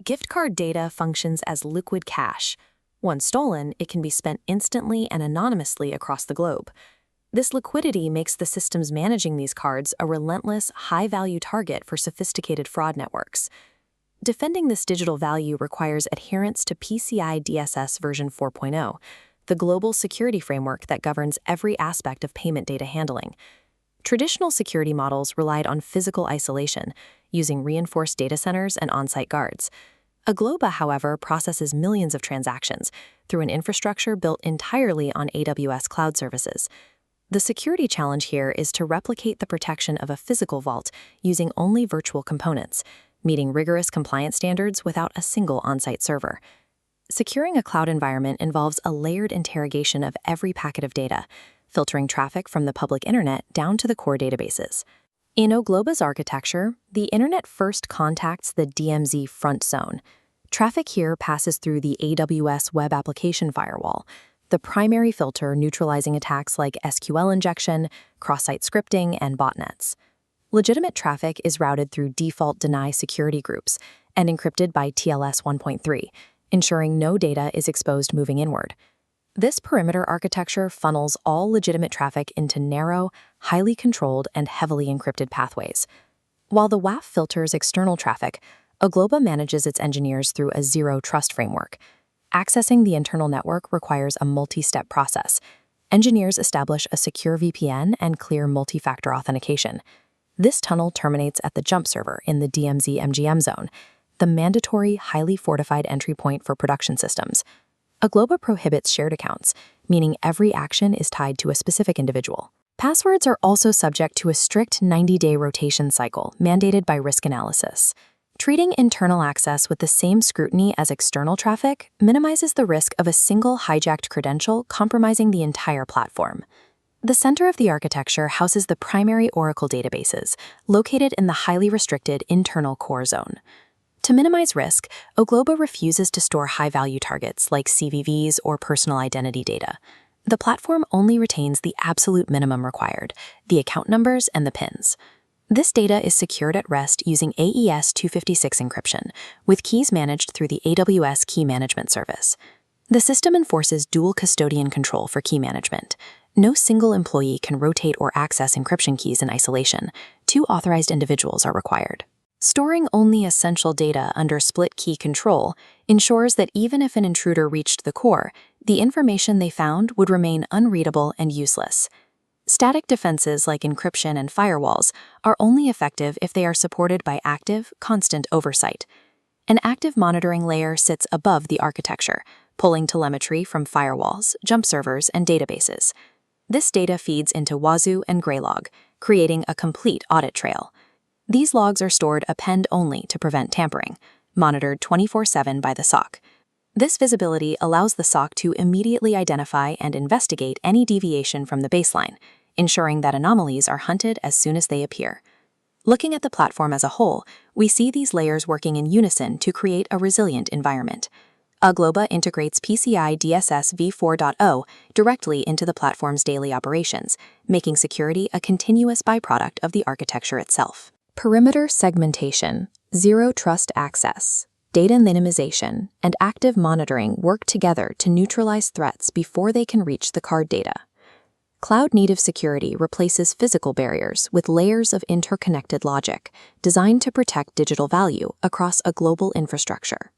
Gift card data functions as liquid cash. Once stolen, it can be spent instantly and anonymously across the globe. This liquidity makes the systems managing these cards a relentless, high-value target for sophisticated fraud networks. Defending this digital value requires adherence to PCI DSS version 4.0, the global security framework that governs every aspect of payment data handling. Traditional security models relied on physical isolation, using reinforced data centers and on-site guards. Ogloba, however, processes millions of transactions through an infrastructure built entirely on AWS cloud services. The security challenge here is to replicate the protection of a physical vault using only virtual components, meeting rigorous compliance standards without a single on-site server. Securing a cloud environment involves a layered interrogation of every packet of data, filtering traffic from the public internet down to the core databases. In Ogloba's architecture, the internet first contacts the DMZ front zone. Traffic here passes through the AWS Web Application Firewall, the primary filter neutralizing attacks like SQL injection, cross-site scripting, and botnets. Legitimate traffic is routed through default deny security groups and encrypted by TLS 1.3, ensuring no data is exposed moving inward. This perimeter architecture funnels all legitimate traffic into narrow, highly controlled, and heavily encrypted pathways. While the WAF filters external traffic, Ogloba manages its engineers through a zero-trust framework. Accessing the internal network requires a multi-step process. Engineers establish a secure VPN and clear multi-factor authentication. This tunnel terminates at the jump server in the DMZ MGM zone, the mandatory, highly fortified entry point for production systems. Ogloba prohibits shared accounts, meaning every action is tied to a specific individual. Passwords are also subject to a strict 90-day rotation cycle mandated by risk analysis. Treating internal access with the same scrutiny as external traffic minimizes the risk of a single hijacked credential compromising the entire platform. The center of the architecture houses the primary Oracle databases, located in the highly restricted internal core zone. To minimize risk, Ogloba refuses to store high-value targets like CVVs or personal identity data. The platform only retains the absolute minimum required, the account numbers and the PINs. This data is secured at rest using AES 256 encryption, with keys managed through the AWS Key Management Service. The system enforces dual-custodian control for key management. No single employee can rotate or access encryption keys in isolation. 2 authorized individuals are required. Storing only essential data under split key control ensures that even if an intruder reached the core, the information they found would remain unreadable and useless. Static defenses like encryption and firewalls are only effective if they are supported by active, constant oversight. An active monitoring layer sits above the architecture, pulling telemetry from firewalls, jump servers, and databases. This data feeds into Wazoo and Graylog, creating a complete audit trail. These logs are stored append only to prevent tampering, monitored 24/7 by the SOC. This visibility allows the SOC to immediately identify and investigate any deviation from the baseline, ensuring that anomalies are hunted as soon as they appear. Looking at the platform as a whole, we see these layers working in unison to create a resilient environment. Ogloba integrates PCI DSS v4.0 directly into the platform's daily operations, making security a continuous byproduct of the architecture itself. Perimeter segmentation, zero-trust access, data minimization, and active monitoring work together to neutralize threats before they can reach the card data. Cloud-native security replaces physical barriers with layers of interconnected logic designed to protect digital value across a global infrastructure.